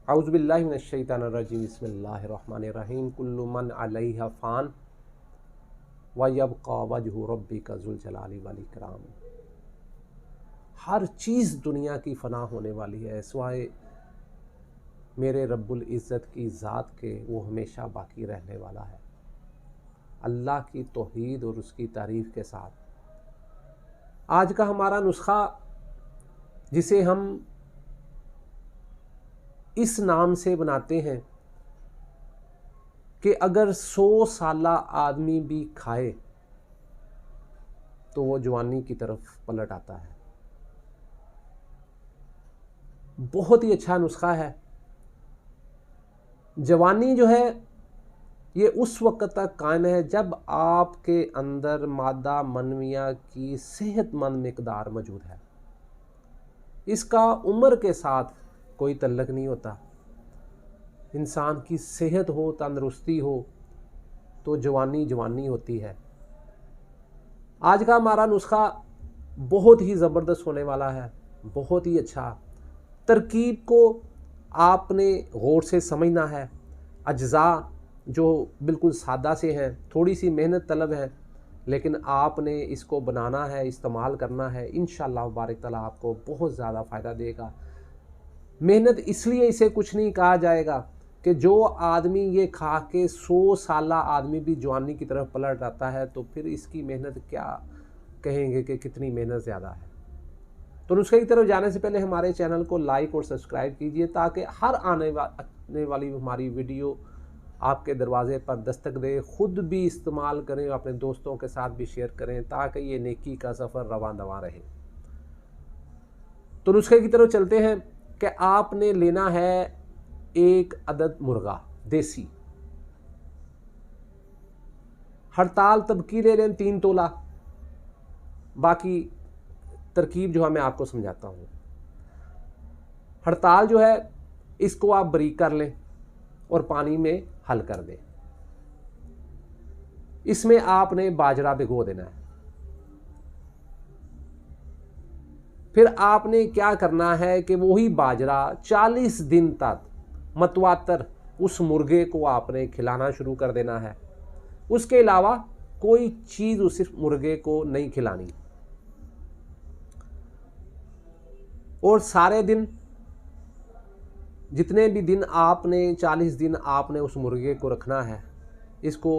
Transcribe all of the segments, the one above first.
औज़ु बिल्लाहि मिनश शैतानिर रजीम बिस्मिल्लाहिर रहमानिर रहीम कुल्लु मन अलैहा फ़ान व यबक़ा वजहु रब्बिका ज़ुल जलाली वल इकराम। हर चीज़ दुनिया की फ़ना होने वाली है सिवाय मेरे रब्बुल इज़्ज़त की ज़ात के, वो हमेशा बाकी रहने वाला है। अल्लाह की तौहीद और उसकी तारीफ़ के साथ आज का हमारा नुस्खा, जिसे हम इस नाम से बनाते हैं कि अगर 100 साला आदमी भी खाए तो वो जवानी की तरफ पलट आता है। बहुत ही अच्छा नुस्खा है। जवानी जो है ये उस वक्त तक कायम है जब आपके अंदर मादा मनविया की सेहतमंद मिकदार मौजूद है। इसका उम्र के साथ कोई तल्लक नहीं होता। इंसान की सेहत हो, तंदुरुस्ती हो तो जवानी जवानी होती है। आज का हमारा नुस्खा बहुत ही ज़बरदस्त होने वाला है, बहुत ही अच्छा। तरकीब को आपने गौर से समझना है। अज्जा जो बिल्कुल सादा से हैं, थोड़ी सी मेहनत तलब है, लेकिन आपने इसको बनाना है, इस्तेमाल करना है। इंशाअल्लाह बारिक ताला आपको बहुत ज़्यादा फ़ायदा देगा। मेहनत इसलिए इसे कुछ नहीं कहा जाएगा कि जो आदमी ये खा के 100 साला आदमी भी जवानी की तरफ पलट जाता है तो फिर इसकी मेहनत क्या कहेंगे कि कितनी मेहनत ज़्यादा है। तो नुस्खे की तरफ जाने से पहले हमारे चैनल को लाइक और सब्सक्राइब कीजिए ताकि हर आने वाली हमारी वीडियो आपके दरवाजे पर दस्तक दे। ख़ुद भी इस्तेमाल करें, अपने दोस्तों के साथ भी शेयर करें ताकि ये नेकी का सफ़र रवां दवां रहे। तो नुस्खे की तरफ चलते हैं कि आपने लेना है 1 अदद मुर्गा देसी। हड़ताल तबकी ले लें 3 तोला। बाकी तरकीब जो है मैं आपको समझाता हूँ। हड़ताल जो है इसको आप बारीक कर लें और पानी में हल कर दें। इसमें आपने बाजरा भिगो देना है। फिर आपने क्या करना है कि वही बाजरा 40 दिन तक मतवातर उस मुर्गे को आपने खिलाना शुरू कर देना है। उसके अलावा कोई चीज़ उस मुर्गे को नहीं खिलानी। और सारे दिन, जितने भी दिन आपने 40 दिन आपने उस मुर्गे को रखना है, इसको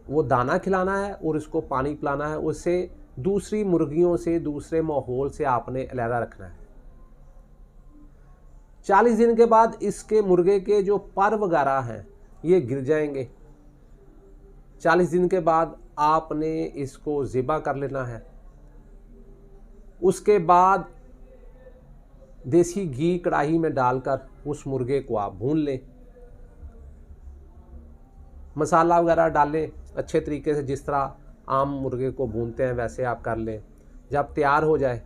वो दाना खिलाना है और इसको पानी पिलाना है। उससे दूसरी मुर्गियों से, दूसरे माहौल से आपने अलहदा रखना है। 40 दिन के बाद इसके मुर्गे के जो पर वगैरह हैं ये गिर जाएंगे। 40 दिन के बाद आपने इसको ज़िबा कर लेना है। उसके बाद देसी घी कढ़ाई में डालकर उस मुर्गे को आप भून लें। मसाला वगैरह डालें अच्छे तरीके से, जिस तरह आम मुर्गे को भूनते हैं वैसे आप कर लें। जब तैयार हो जाए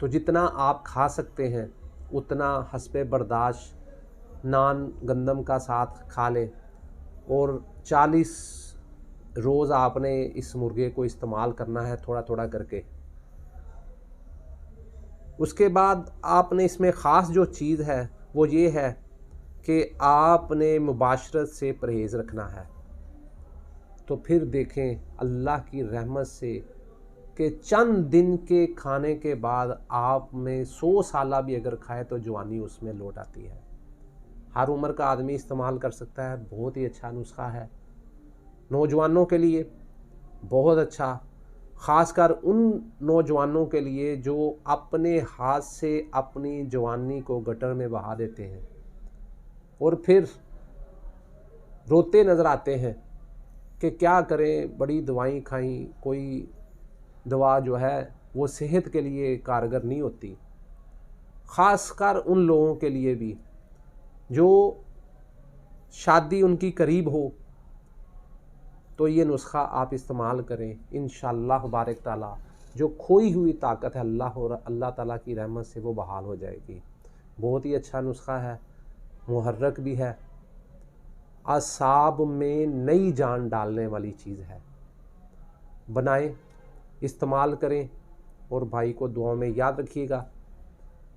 तो जितना आप खा सकते हैं उतना हस्बे बर्दाश्त नान गंदम का साथ खा लें। और 40 रोज़ आपने इस मुर्गे को इस्तेमाल करना है, थोड़ा थोड़ा करके। उसके बाद आपने इसमें ख़ास जो चीज़ है वो ये है कि आपने मुबाशरत से परहेज़ रखना है। तो फिर देखें अल्लाह की रहमत से कि चंद दिन के खाने के बाद आप में 100 साला भी अगर खाए तो जवानी उसमें लौट आती है। हर उम्र का आदमी इस्तेमाल कर सकता है। बहुत ही अच्छा नुस्खा है नौजवानों के लिए, बहुत अच्छा। ख़ासकर उन नौजवानों के लिए जो अपने हाथ से अपनी जवानी को गटर में बहा देते हैं और फिर रोते नज़र आते हैं कि क्या करें, बड़ी दवाई खाई, कोई दवा जो है वो सेहत के लिए कारगर नहीं होती। ख़ासकर उन लोगों के लिए भी जो शादी उनकी करीब हो तो ये नुस्खा आप इस्तेमाल करें। इंशाअल्लाह बारिक ताला जो खोई हुई ताकत है अल्लाह ताला की रहमत से वो बहाल हो जाएगी। बहुत ही अच्छा नुस्खा है, मुहर्रक भी है, असाब में नई जान डालने वाली चीज़ है। बनाएं, इस्तेमाल करें और भाई को दुआ में याद रखिएगा।